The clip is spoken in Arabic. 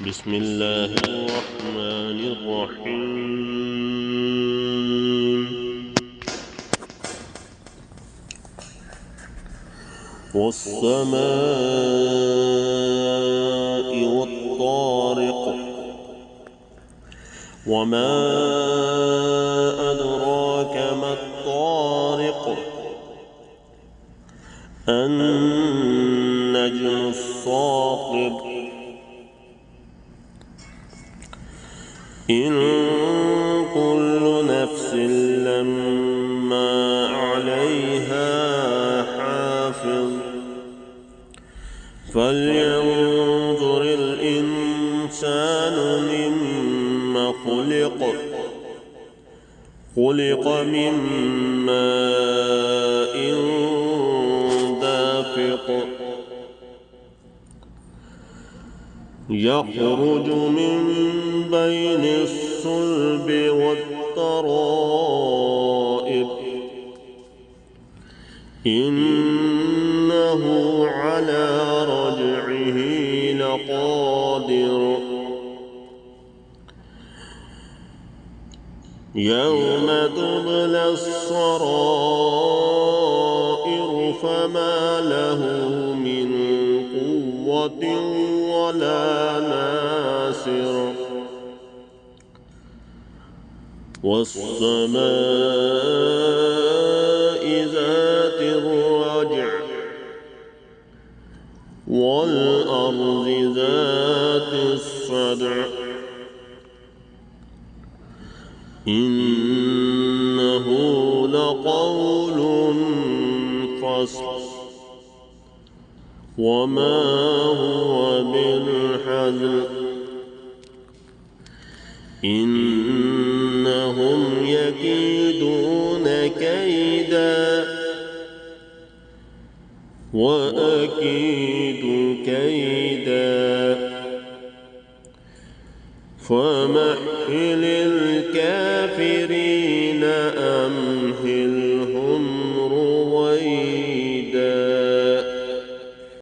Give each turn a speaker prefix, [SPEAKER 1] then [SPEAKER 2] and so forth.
[SPEAKER 1] بسم الله الرحمن الرحيم. والسماء والطارق وما أدراك ما الطارق النجم الثاقب إن كل نفس لما عليها حافظ فلينظر الإنسان مما خلق من ماء دافق يخرج من بين الصلب والترائب إنه على رجعه لقادر يوم تبلى السرائر فما له من قوة ولا ناصر والسماء ذات الرجع والأرض ذات الصدع إنه لقول فصل وما هو بالحزن إنهم يكيدون كيدا وأكيد كيدا فمهل الكافرين أمهل